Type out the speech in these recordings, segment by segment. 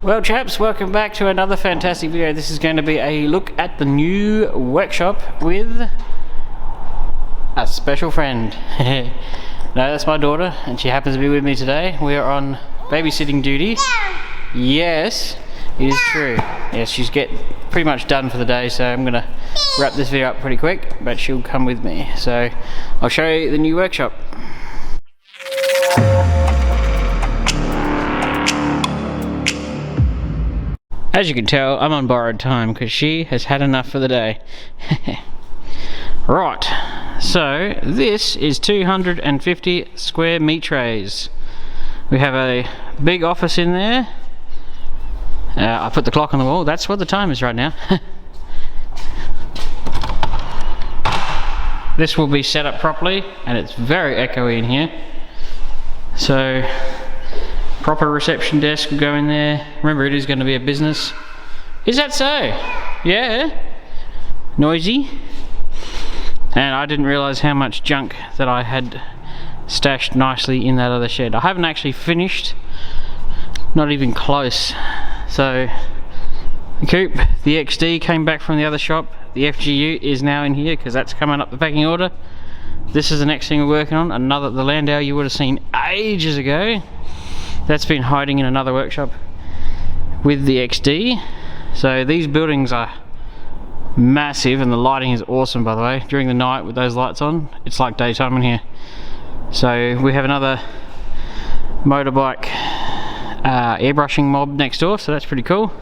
Well chaps, welcome back to another fantastic video. This is going to be a look at the new workshop with a special friend. No, that's my daughter and she happens to be with me today. We are on babysitting duty. Yes, it is true. Yes, she's pretty much done for the day, so I'm going to wrap this video up pretty quick, but she'll come with me. So I'll show you the new workshop. As you can tell, I'm on borrowed time because she has had enough for the day. Right, so this is 250 square meters. We have a big office in there. I put the clock on the wall, that's what the time is right now. This will be set up properly and it's very echoey in here. So proper reception desk will go in there. Remember, it is going to be a business. Is that so? Yeah. Noisy. And I didn't realise how much junk that I had stashed nicely in that other shed. I haven't actually finished. Not even close. So the coupe, the XD came back from the other shop. The FGU is now in here because that's coming up the packing order. This is the next thing we're working on. The Landau you would have seen ages ago. That's been hiding in another workshop with the XD. So these buildings are massive and the lighting is awesome, by the way. During the night with those lights on, it's like daytime in here. So we have another motorbike airbrushing mob next door, so that's pretty cool.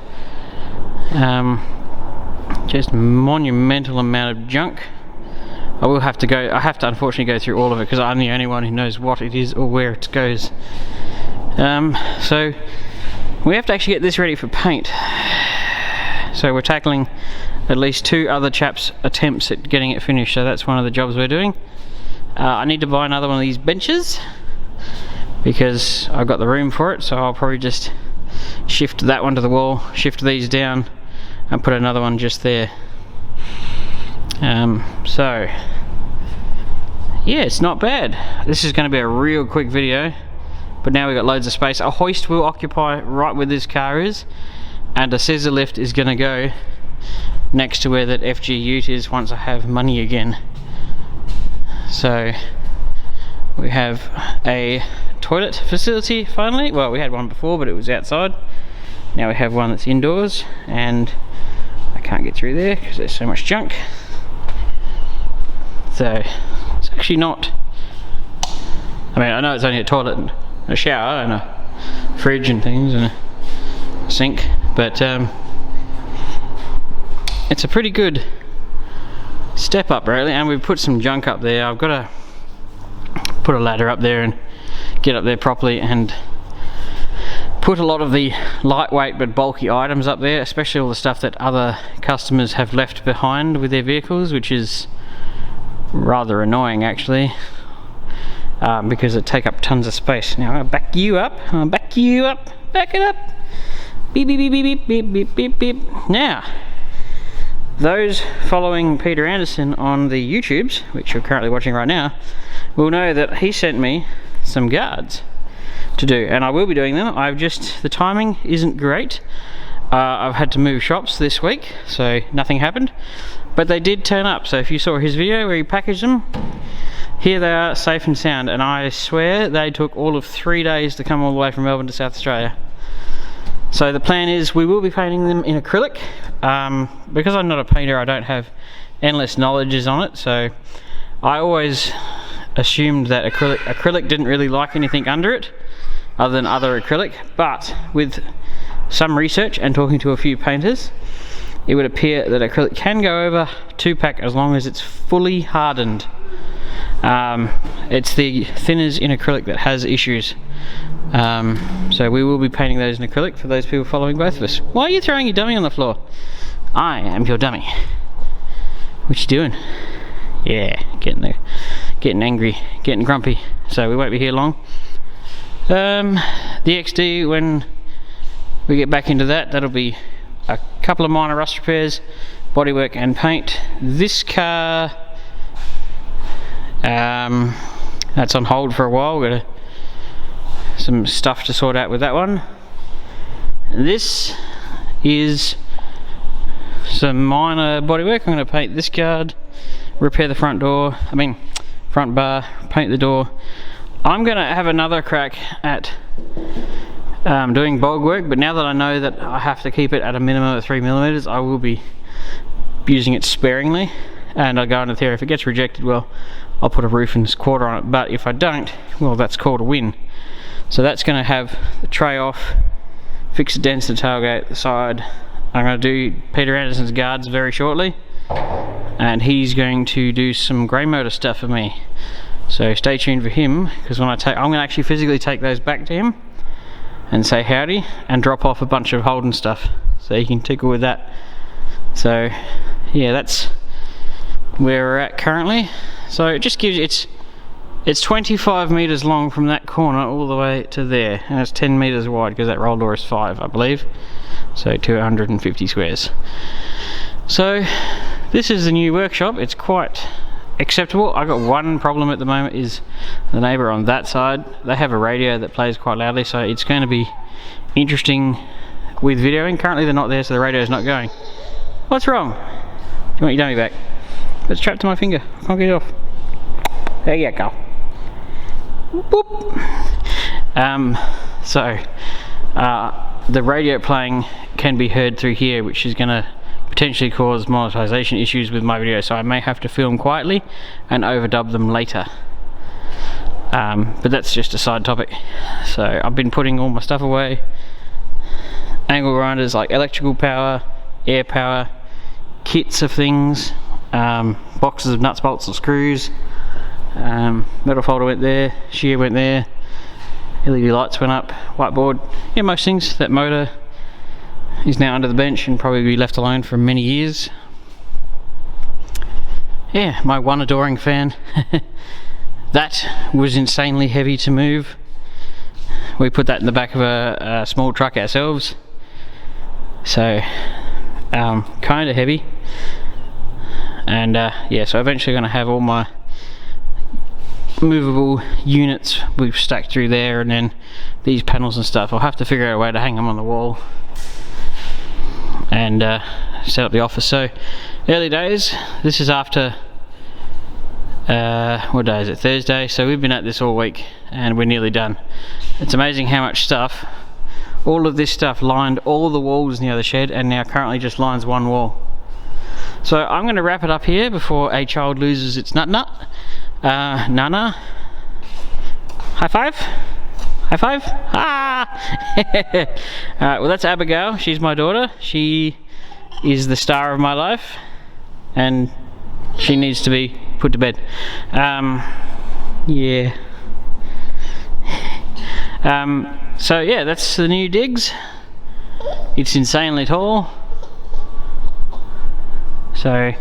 Just monumental amount of junk. I have to unfortunately go through all of it because I'm the only one who knows what it is or where it goes. So we have to actually get this ready for paint. So we're tackling at least 2 other chaps' attempts at getting it finished, so that's one of the jobs we're doing. I need to buy another one of these benches because I've got the room for it, so I'll probably just shift that one to the wall, shift these down and put another one just there. So yeah, it's not bad. This is going to be a real quick video. But now we've got loads of space. A hoist will occupy right where this car is, and a scissor lift is going to go next to where that FG ute is once I have money again. So we have a toilet facility finally. Well, we had one before, but it was outside. Now we have one that's indoors, and I can't get through there because there's so much junk. So it's actually not, I mean, I know it's only a toilet and a shower and a fridge and things and a sink, but it's a pretty good step up really, and we've put some junk up there. I've got to put a ladder up there and get up there properly and put a lot of the lightweight but bulky items up there, especially all the stuff that other customers have left behind with their vehicles, which is rather annoying actually. Because it take up tons of space. Now I'll back you up, back it up, beep beep beep beep beep beep beep beep. Now, those following Peter Anderson on the YouTubes, which you're currently watching right now, will know that he sent me some guards to do, and I will be doing them. The timing isn't great. I've had to move shops this week, so nothing happened, but they did turn up. So if you saw his video where he packaged them, here they are, safe and sound, and I swear they took all of 3 days to come all the way from Melbourne to South Australia. So the plan is we will be painting them in acrylic. Because I'm not a painter, I don't have endless knowledge on it, so I always assumed that acrylic didn't really like anything under it other than other acrylic, but with some research and talking to a few painters, it would appear that acrylic can go over 2-pack as long as it's fully hardened. It's the thinners in acrylic that has issues. So we will be painting those in acrylic for those people following both of us. Why are you throwing your dummy on the floor? I am your dummy. What you doing? Yeah, getting angry, getting grumpy. So we won't be here long. The XD, when we get back into that, that'll be a couple of minor rust repairs, bodywork and paint. This car, that's on hold for a while. We've got some stuff to sort out with that one. this is some minor bodywork. I'm going to paint this guard, repair the front bar, paint the door. I'm going to have another crack at doing bog work, but now that I know that I have to keep it at a minimum of 3mm, I will be using it sparingly, and I'll go into theory. If it gets rejected, well, I'll put a roof and quarter on it, but if I don't, well, that's called a win. So that's going to have the tray off, fix the dents in the tailgate, the side. I'm going to do Peter Anderson's guards very shortly, and he's going to do some grey motor stuff for me. So stay tuned for him, because when I'm going to actually physically take those back to him and say howdy and drop off a bunch of Holden stuff so he can tickle with that. So yeah, that's where we're at currently. So it just gives you, it's 25 meters long from that corner all the way to there, and it's 10 meters wide because that roll door is 5, I believe. So 250 squares. So this is the new workshop. It's quite acceptable. I got one problem at the moment, is the neighbour on that side. They have a radio that plays quite loudly, so it's going to be interesting with videoing. Currently they're not there, so the radio is not going. What's wrong? Do you want your dummy back? It's trapped to my finger. I can't get it off. There you go. Boop. The radio playing can be heard through here, which is going to potentially cause monetization issues with my video, so I may have to film quietly and overdub them later. But that's just a side topic. So I've been putting all my stuff away. Angle grinders like electrical power, air power, kits of things, boxes of nuts, bolts and screws, metal folder went there, shear went there, LED lights went up, whiteboard, yeah, most things. That motor is now under the bench and probably be left alone for many years. Yeah, my one adoring fan. That was insanely heavy to move. We put that in the back of a small truck ourselves, so kind of heavy. And yeah, so eventually going to have all my movable units we've stacked through there, and then these panels and stuff. I'll have to figure out a way to hang them on the wall and set up the office. So early days. This is after what day is it? Thursday. So we've been at this all week and we're nearly done. It's amazing how much stuff, all of this stuff lined all the walls near the shed, and now currently just lines one wall. So I'm going to wrap it up here before a child loses its nut. Nana, high five. High five! Ah! Alright, well that's Abigail. She's my daughter. She is the star of my life, and she needs to be put to bed. Yeah. So yeah, that's the new digs. It's insanely tall. So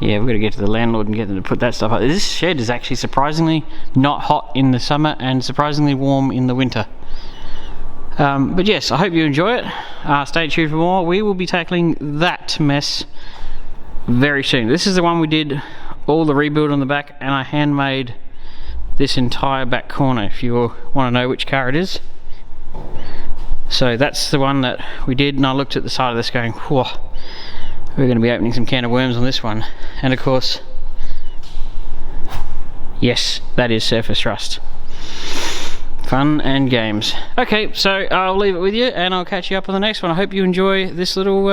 yeah, we've got to get to the landlord and get them to put that stuff up. This shed is actually surprisingly not hot in the summer and surprisingly warm in the winter. But yes, I hope you enjoy it. Stay tuned for more. We will be tackling that mess very soon. This is the one we did all the rebuild on the back, and I handmade this entire back corner, if you want to know which car it is. So that's the one that we did, and I looked at the side of this going, whoa, we're going to be opening some can of worms on this one. And of course, yes, that is surface rust. Fun and games. Okay, so I'll leave it with you and I'll catch you up on the next one. I hope you enjoy this little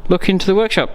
look into the workshop.